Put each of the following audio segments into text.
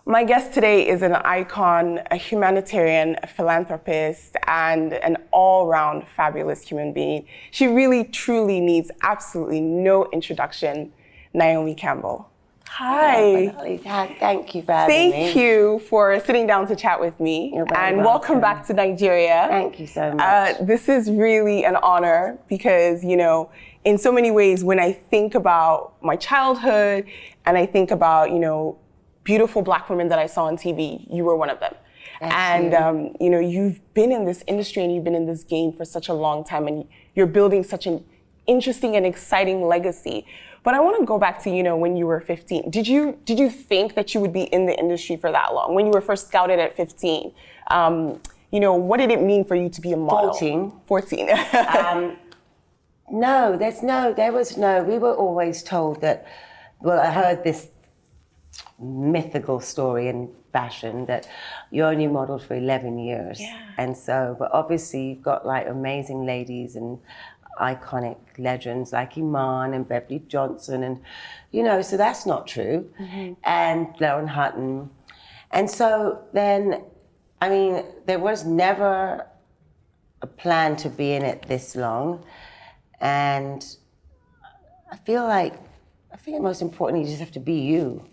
My guest today is an icon, a humanitarian, a philanthropist, and an all-round fabulous human being. She really, truly needs absolutely no introduction, Naomi Campbell. Hi. Thank you for having me. Thank you for sitting down to chat with me. You're very and welcome back to Nigeria. Thank you so much. This is really an honor because, you know, in so many ways, when I think about my childhood and I think about, you know, beautiful Black women that I saw on TV, you were one of them. You know, you've been in this industry and you've been in this game for such a long time and you're building such an interesting and exciting legacy. But I want to go back to, you know, when you were 15. Did you think that you would be in the industry for that long? When you were first scouted at 15, you know, what did it mean for you to be a model? 14. We were always told that, well, I heard this mythical story in fashion that you only modeled for 11 years. Yeah. And so, but obviously you've got like amazing ladies and iconic legends like Iman and Beverly Johnson and, you know, so that's not true. Mm-hmm. And Lauren Hutton. And so then, I mean, there was never a plan to be in it this long. And I think most importantly, you just have to be you.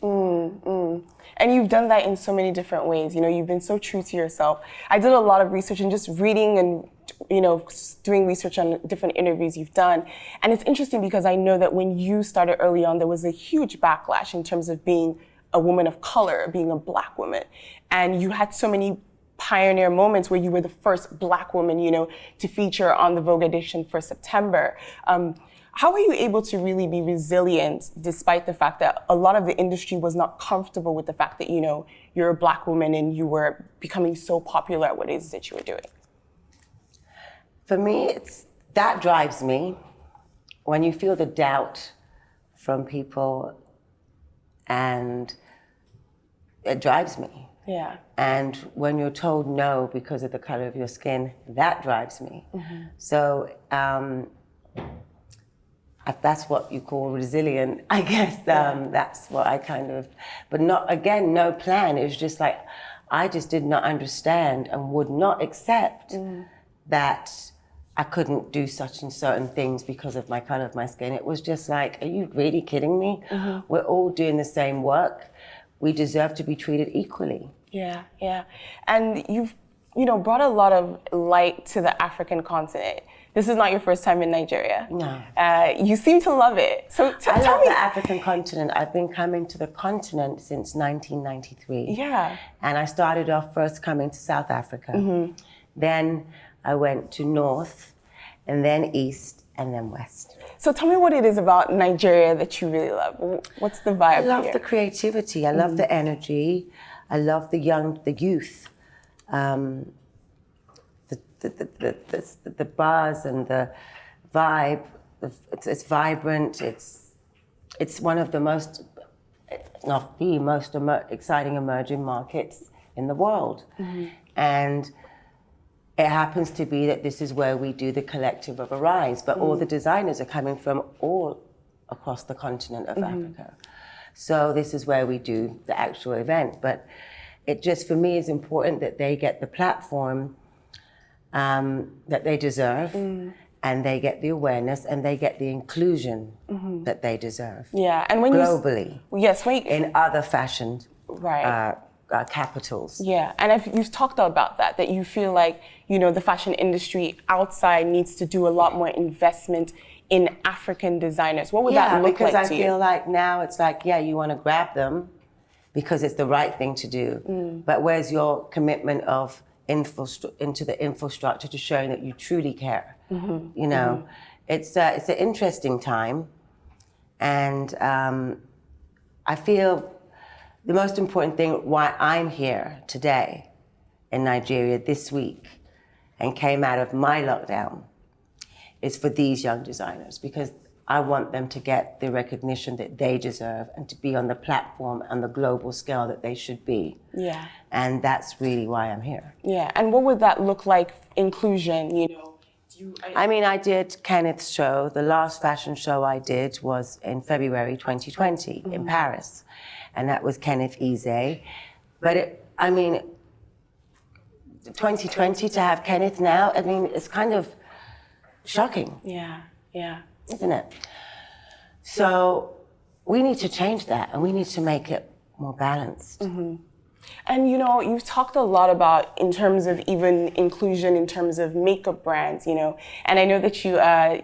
And you've done that in so many different ways. You know, you've been so true to yourself. I did a lot of research and just reading and, you know, doing research on different interviews you've done. And it's interesting because I know that when you started early on, there was a huge backlash in terms of being a woman of color, being a Black woman. And you had so many pioneer moments where you were the first Black woman, you know, to feature on the Vogue edition for September. How are you able to really be resilient despite the fact that a lot of the industry was not comfortable with the fact that, you know, you're a Black woman and you were becoming so popular at what it is that you were doing? For me, that drives me. When you feel the doubt from people, and it drives me. Yeah. And when you're told no because of the color of your skin, that drives me. Mm-hmm. So, if that's what you call resilient, I guess that's what I kind of, but not, again, no plan. It was just like, I just did not understand and would not accept that I couldn't do such and certain things because of my color of my skin. It was just like, are you really kidding me? Mm-hmm. We're all doing the same work. We deserve to be treated equally. Yeah, yeah. And you've, you know, brought a lot of light to the African continent. This is not your first time in Nigeria. No. You seem to love it. So I love the African continent. I've been coming to the continent since 1993. Yeah. And I started off first coming to South Africa. Mm-hmm. Then I went to North, and then East, and then West. So tell me what it is about Nigeria that you really love. What's the vibe here? I love the creativity. I love the energy. I love the youth. The buzz and the vibe, it's vibrant. It's one of the most, not the most exciting emerging markets in the world. Mm-hmm. And it happens to be that this is where we do the collective of Arise, but all the designers are coming from all across the continent of Africa. So this is where we do the actual event. But it just, for me, is important that they get the platform that they deserve, and they get the awareness and they get the inclusion that they deserve. Yeah, and when globally, in other fashion capitals. Yeah, and if you've talked about that you feel like, you know, the fashion industry outside needs to do a lot more investment in African designers. What would that look like to you? Because I feel like now it's like, you want to grab them because it's the right thing to do. But where's your commitment of into the infrastructure to showing that you truly care? You know, it's an interesting time, and I feel the most important thing why I'm here today in Nigeria this week and came out of my lockdown is for these young designers, because I want them to get the recognition that they deserve and to be on the platform and the global scale that they should be. Yeah. And that's really why I'm here. Yeah, and what would that look like, inclusion, you know? I did Kenneth's show. The last fashion show I did was in February 2020 in Paris. And that was Kenneth Eze. But 2020 to have Kenneth now, I mean, it's kind of shocking. Yeah, yeah. Isn't it? So we need to change that, and we need to make it more balanced. Mm-hmm. And you've talked a lot about in terms of even inclusion, in terms of makeup brands, and I know that you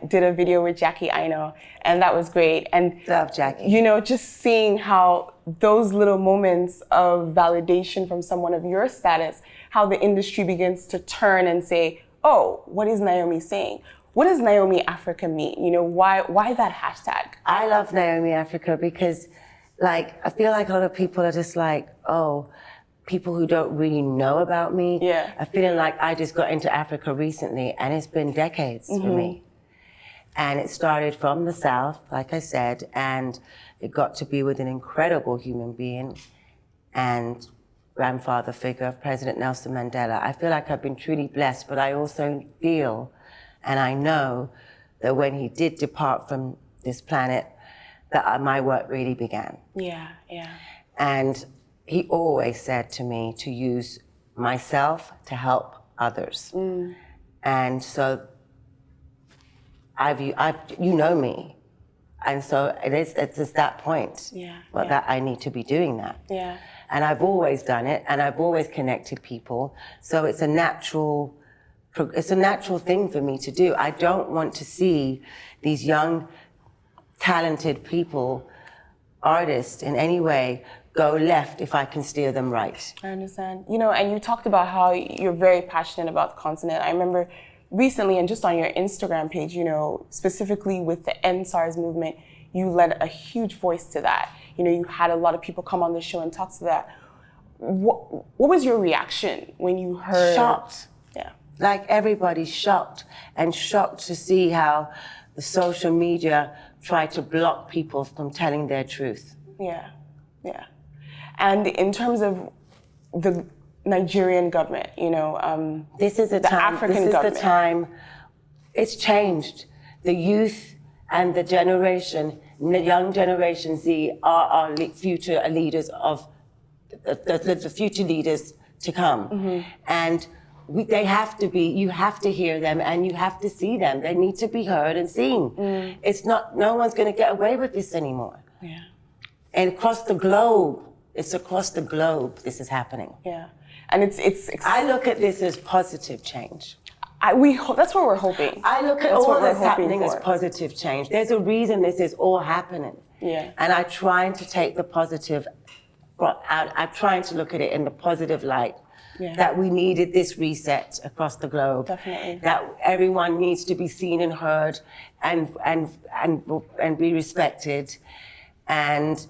did a video with Jackie Aino, and that was great. And love Jackie. Just seeing how those little moments of validation from someone of your status, how the industry begins to turn and say, oh, what is Naomi saying? What does Naomi Africa mean? Why that hashtag? I love Naomi Africa because, I feel like a lot of people are just like, oh, people who don't really know about me. Yeah. I'm feeling like I just got into Africa recently, and it's been decades for me. And it started from the South, like I said, and it got to be with an incredible human being and grandfather figure of President Nelson Mandela. I feel like I've been truly blessed, but I also feel, and I know, that when he did depart from this planet, that my work really began. Yeah, yeah. And he always said to me to use myself to help others. And so you know me. And so it's just that point. That I need to be doing that. Yeah. And I've always done it, and I've always connected people. So it's a natural thing for me to do. I don't want to see these young, talented people, artists in any way, go left if I can steer them right. I understand. And you talked about how you're very passionate about the continent. I remember recently, and just on your Instagram page, specifically with the End SARS movement, you led a huge voice to that. You had a lot of people come on the show and talk to that. What was your reaction when you heard? Shocked. Yeah. Like everybody's shocked to see how the social media try to block people from telling their truth. Yeah, yeah. And in terms of the Nigerian government, this is the time. It's changed. The youth and the young generation Z are our future leaders of the future leaders to come. And they have to be, you have to hear them and you have to see them. They need to be heard and seen. No one's going to get away with this anymore. Yeah. And across the globe, this is happening. Yeah. And it's I look at this as positive change. That's what we're hoping. I look at all that's happening as positive change. There's a reason this is all happening. Yeah. And I'm trying to take the positive out. I'm trying to look at it in the positive light. Yeah. That we needed this reset across the globe. Definitely. That everyone needs to be seen and heard and be respected. And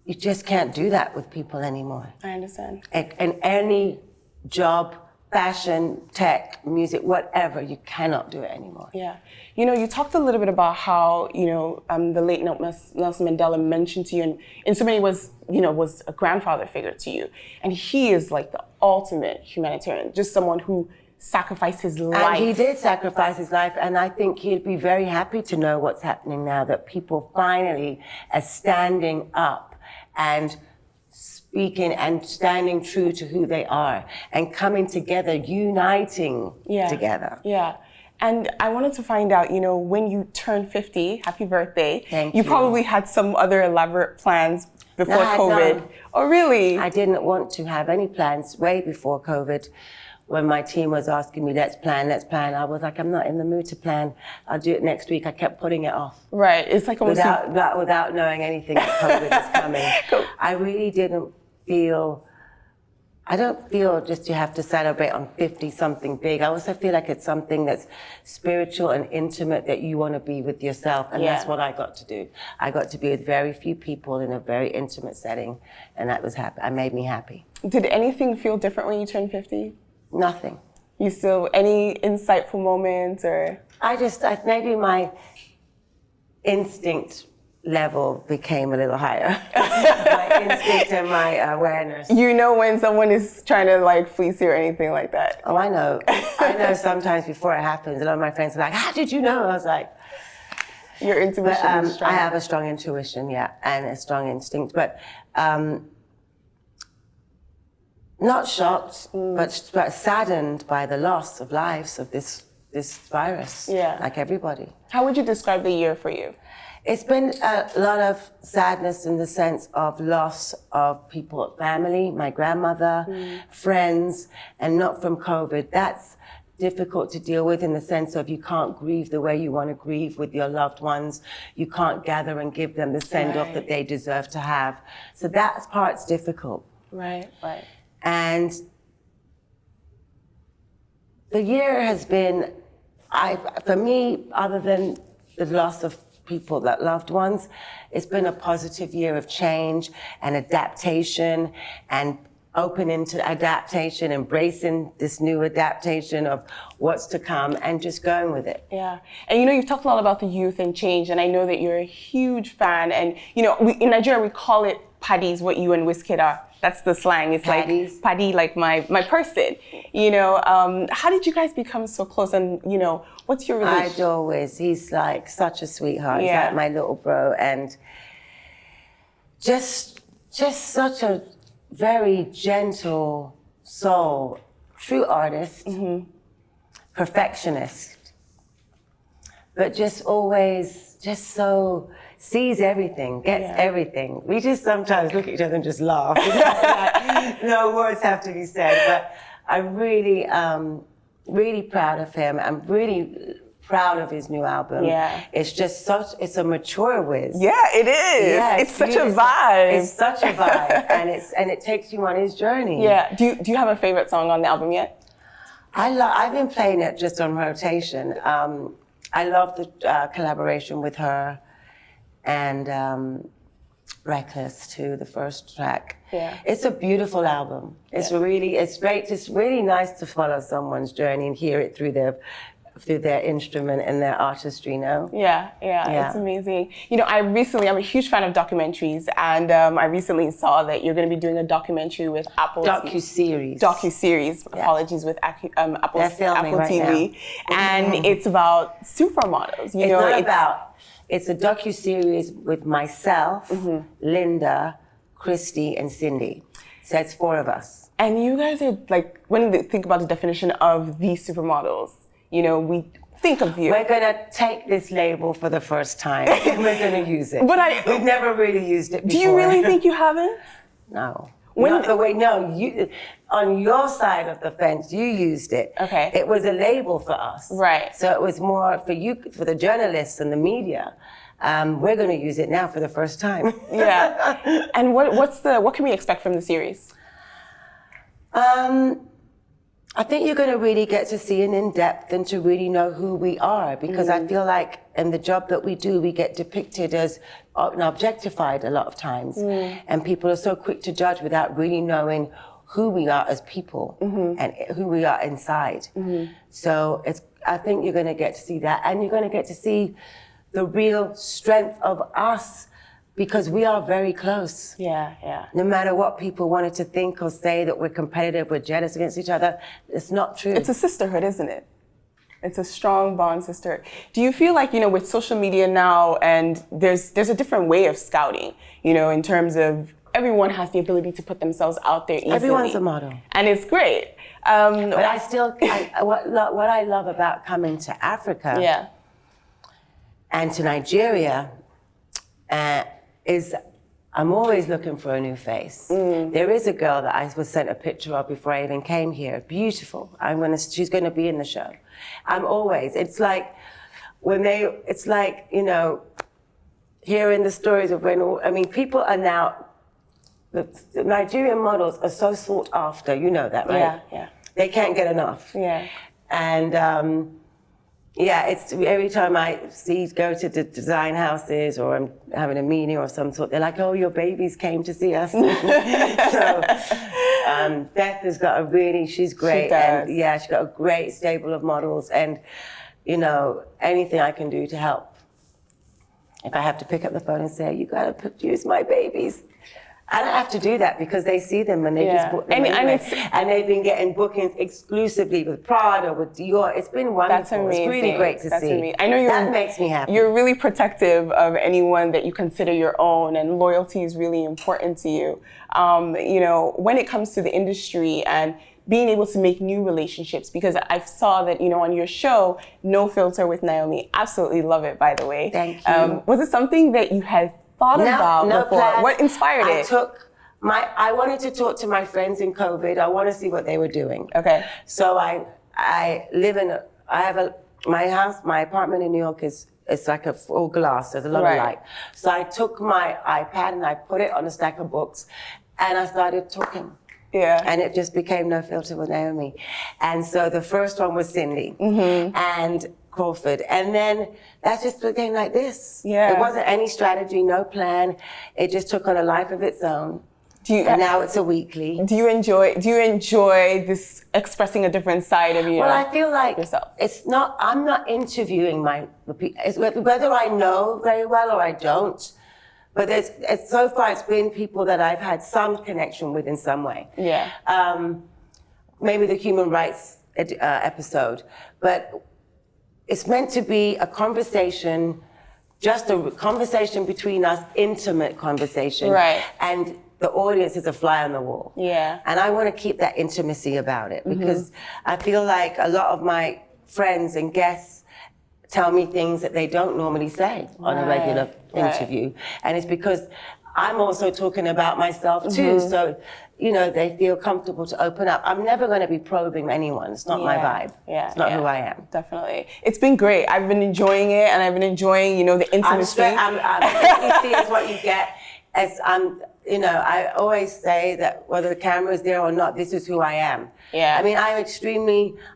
you just can't do that with people anymore. I understand. In any job, fashion, tech, music, whatever, you cannot do it anymore. Yeah. You talked a little bit about how, the late Nelson Mandela mentioned to you, and in so many ways, was a grandfather figure to you. And he is like the ultimate humanitarian, just someone who sacrificed his life. And he did sacrifice his life, and I think he'd be very happy to know what's happening now, that people finally are standing up and speaking and standing true to who they are and coming together, uniting together. Yeah. And I wanted to find out, when you turned 50, happy birthday. Thank you. You probably had some other elaborate plans before COVID. None. Oh, really? I didn't want to have any plans way before COVID. When my team was asking me, let's plan, I was like, I'm not in the mood to plan. I'll do it next week. I kept putting it off. Right. It's like almost without knowing anything that COVID is coming. Cool. I really didn't feel, I don't feel just you have to celebrate on 50 something big. I also feel like it's something that's spiritual and intimate, that you want to be with yourself. And that's what I got to do. I got to be with very few people in a very intimate setting. And that was happy. It made me happy. Did anything feel different when you turned 50? Nothing. You still, any insightful moments or? Maybe my instinct level became a little higher. My instinct and my awareness. You know when someone is trying to fleece you or anything like that? Oh, I know. I know sometimes before it happens, a lot of my friends are like, how did you know? I was like, your intuition is strong. I have a strong intuition, and a strong instinct. But Not shocked, but saddened by the loss of lives of this virus, like everybody. How would you describe the year for you? It's been a lot of sadness in the sense of loss of people, family, my grandmother, friends, and not from COVID. That's difficult to deal with in the sense of you can't grieve the way you want to grieve with your loved ones. You can't gather and give them the send-off that they deserve to have. So that part's difficult. Right. And the year has been, for me, other than the loss of people, that loved ones, it's been a positive year of change and adaptation and open into adaptation, embracing this new adaptation of what's to come and just going with it. Yeah. And you've talked a lot about the youth and change, and I know that you're a huge fan. And in Nigeria, we call it paddies, what you and Wizkid are. That's the slang. It's paddies. Like paddy, like my person. How did you guys become so close? And what's your relationship? He's like such a sweetheart. He's like my little bro, and just such a very gentle soul, true artist, perfectionist, but just always so sees everything, gets everything. We just sometimes look at each other and just laugh. Like, no words have to be said, but I'm really, really proud of him. I'm really proud of his new album. Yeah. It's just it's a mature whiz. Yeah, it is. Yeah, it's such a vibe. It's such a vibe, and it takes you on his journey. Yeah. Do you have a favorite song on the album yet? I've been playing it just on rotation. I love the collaboration with her and Reckless too, the first track. Yeah. It's a beautiful album. It's great. It's really nice to follow someone's journey and hear it through their instrument and their artistry, Yeah, it's amazing. I'm a huge fan of documentaries, and I recently saw that you're going to be doing a documentary with Apple Docu-series. Apologies, with Apple TV. Now. And it's about supermodels. It's a docu-series with myself, Linda, Christy, and Cindy. So it's 4 of us. And you guys are like, when we think about the definition of these supermodels, we think of you. We're going to take this label for the first time, and we're going to use it. But we've never really used it before. Do you really think you haven't? No. You, on your side of the fence, you used it. Okay. It was a label for us. Right. So it was more for you, for the journalists and the media. We're going to use it now for the first time. Yeah. And what can we expect from the series? I think you're going to really get to see an in-depth and to really know who we are, because I feel like in the job that we do, we get depicted as objectified a lot of times. And people are so quick to judge without really knowing who we are as people and who we are inside. So I think you're going to get to see that, and you're going to get to see the real strength of us, because we are very close. Yeah. No matter what people wanted to think or say, that we're competitive, we're jealous against each other, it's not true. It's a sisterhood, isn't it? It's a strong bond sisterhood. Do you feel like, with social media now, and there's a different way of scouting, in terms of everyone has the ability to put themselves out there easily. Everyone's a model. And it's great. But what I love about coming to Africa and to Nigeria, is I'm always looking for a new face. There is a girl that I was sent a picture of before I even came here. Beautiful. She's going to be in the show. It's like hearing the stories of people are now, the Nigerian models are so sought after. You know that, right? Yeah. They can't get enough. Yeah. And it's every time I go to the design houses or I'm having a meeting or some sort, they're like, "Oh, your babies came to see us." So Beth has got she's great. She does. And she's got a great stable of models, and anything I can do to help. If I have to pick up the phone and say, "You gotta use my babies," I don't have to do that because they see them and they just book them anyway. And they've been getting bookings exclusively with Prada, with Dior. It's been wonderful. That's amazing. It's really great to see. Amazing. I know that makes me happy. You're really protective of anyone that you consider your own, and loyalty is really important to you. You know, when it comes to the industry and being able to make new relationships, because I saw that, you know, on your show, No Filter with Naomi, absolutely love it, by the way. Thank you. Was it something that you had thought about before? Plans. What inspired it? I wanted to talk to my friends in COVID. I want to see what they were doing. Okay. So my house, my apartment in New York it's like a full glass. There's a lot of light. So I took my iPad and I put it on a stack of books and I started talking. Yeah. And it just became No Filter with Naomi. And so the first one was Cindy and Crawford. And then that just became like this. Yeah. It wasn't any strategy, no plan. It just took on a life of its own. And now it's a weekly. Do you enjoy this expressing a different side of you? Well, I feel like yourself. I'm not interviewing whether I know very well or I don't. But so far it's been people that I've had some connection with in some way. Yeah. Maybe the human rights episode. But it's meant to be a conversation, just a conversation between us, intimate conversation. Right. And the audience is a fly on the wall. Yeah. And I want to keep that intimacy about it because I feel like a lot of my friends and guests tell me things that they don't normally say on a regular interview. And it's because I'm also talking about myself too. So, you know, they feel comfortable to open up. I'm never going to be probing anyone. It's not my vibe. Yeah. It's not who I am. Definitely. It's been great. I've been enjoying it and I've been enjoying, you know, the intimacy. What you see is what you get. You know, I always say that whether the camera is there or not, this is who I am. Yeah. I mean,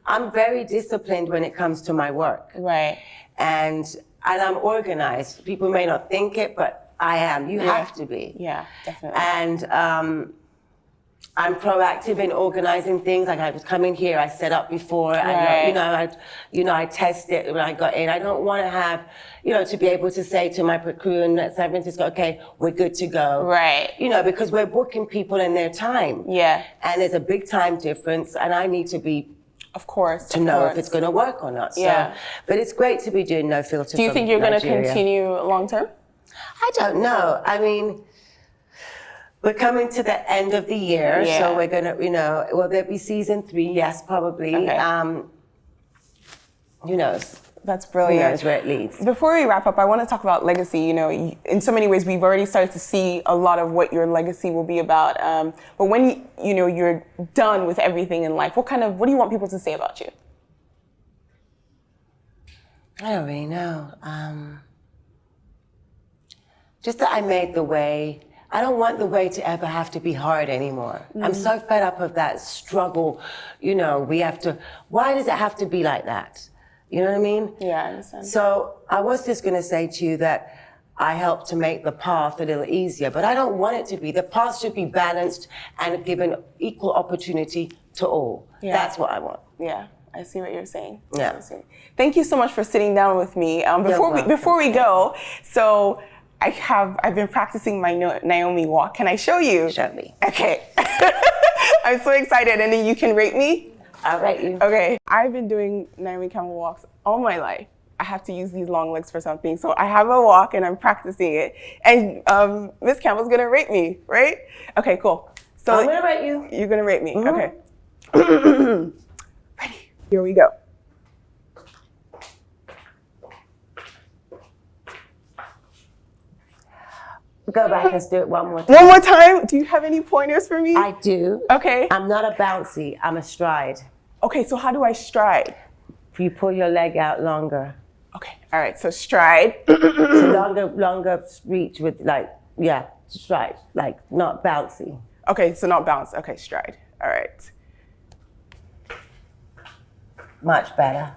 I'm very disciplined when it comes to my work. Right. And I'm organized. People may not think it, but I am. You have to be. Yeah, definitely. And I'm proactive in organizing things. Like I was coming here, I set up before. I test it when I got in. I don't want to have, you know, to be able to say to my crew in San Francisco, okay, we're good to go. Right. You know, because we're booking people in their time. Yeah. And there's a big time difference, and I need to be. Of course. To know if it's going to work or not. Yeah. So, but it's great to be doing No Filter. Do you think you're going to continue long term? I don't know. I mean, we're coming to the end of the year, so we're going to, you know, will there be season 3? Yes, probably. Okay. Who knows? That's brilliant. Who knows where it leads? Before we wrap up, I want to talk about legacy. You know, in so many ways, we've already started to see a lot of what your legacy will be about. But when you're done with everything in life, what do you want people to say about you? I don't really know. Just that I made the way. I don't want the way to ever have to be hard anymore. I'm so fed up of that struggle. You know, why does it have to be like that? You know what I mean? Yeah, I understand. So I was just going to say to you that I helped to make the path a little easier, but I don't want it to be. The path should be balanced and given equal opportunity to all. Yeah. That's what I want. Yeah, I see what you're saying. Yeah. Thank you so much for sitting down with me. Before we go, so I've been practicing my Naomi walk. Can I show you? Show me. Okay. I'm so excited, and then you can rate me. I'll rate you. Okay. I've been doing Naomi Campbell walks all my life. I have to use these long legs for something. So I have a walk and I'm practicing it. And Miss Campbell's gonna rate me, right? Okay, cool. So I'm gonna rate you. You're gonna rate me, okay. Ready, here we go. Go back and do it one more time. One more time? Do you have any pointers for me? I do. Okay. I'm not a bouncy, I'm a stride. Okay, so how do I stride? You pull your leg out longer. Okay, all right, so stride. So longer reach with stride, like not bouncy. Okay, so not bounce, okay, stride, all right. Much better.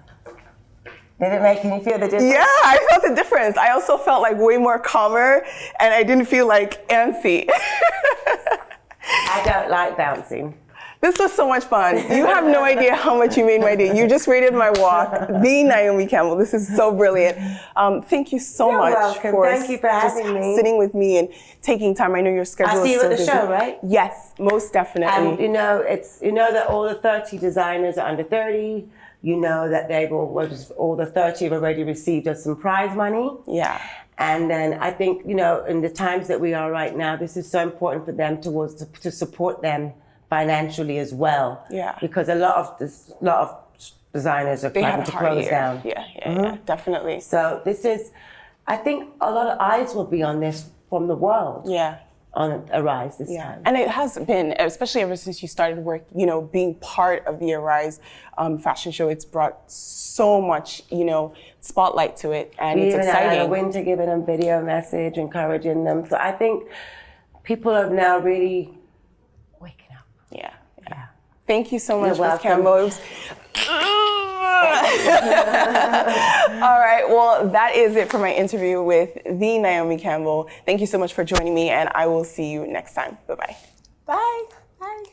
Can you feel the difference? Yeah, I felt the difference. I also felt like way more calmer and I didn't feel like antsy. I don't like bouncing. This was so much fun. You have no idea how much you made my day. You just rated my walk. The Naomi Campbell. This is so brilliant. Thank you so much welcome. for Thank you for having me. sitting with me and taking time. I know your schedule I'll see is you so at the busy. show, right? Yes, most definitely. And you know that all the 30 designers are under 30. You know that all the 30 have already received us some prize money. Yeah. And then I think, in the times that we are right now, this is so important for them to support them financially as well. Yeah. Because a lot of designers are planning to close down. Yeah, definitely. So I think a lot of eyes will be on this from the world. Yeah. On Arise this time. And it has been, especially ever since you started work, being part of the Arise fashion show, it's brought so much, spotlight to it, and it's exciting. We even had a winter giving them video message, encouraging them. So I think people are now really waking up. Yeah. Thank you so much, You're Ms. Campbell. It was... All right, well, that is it for my interview with the Naomi Campbell. Thank you so much for joining me, and I will see you next time. Bye-bye. Bye. Bye.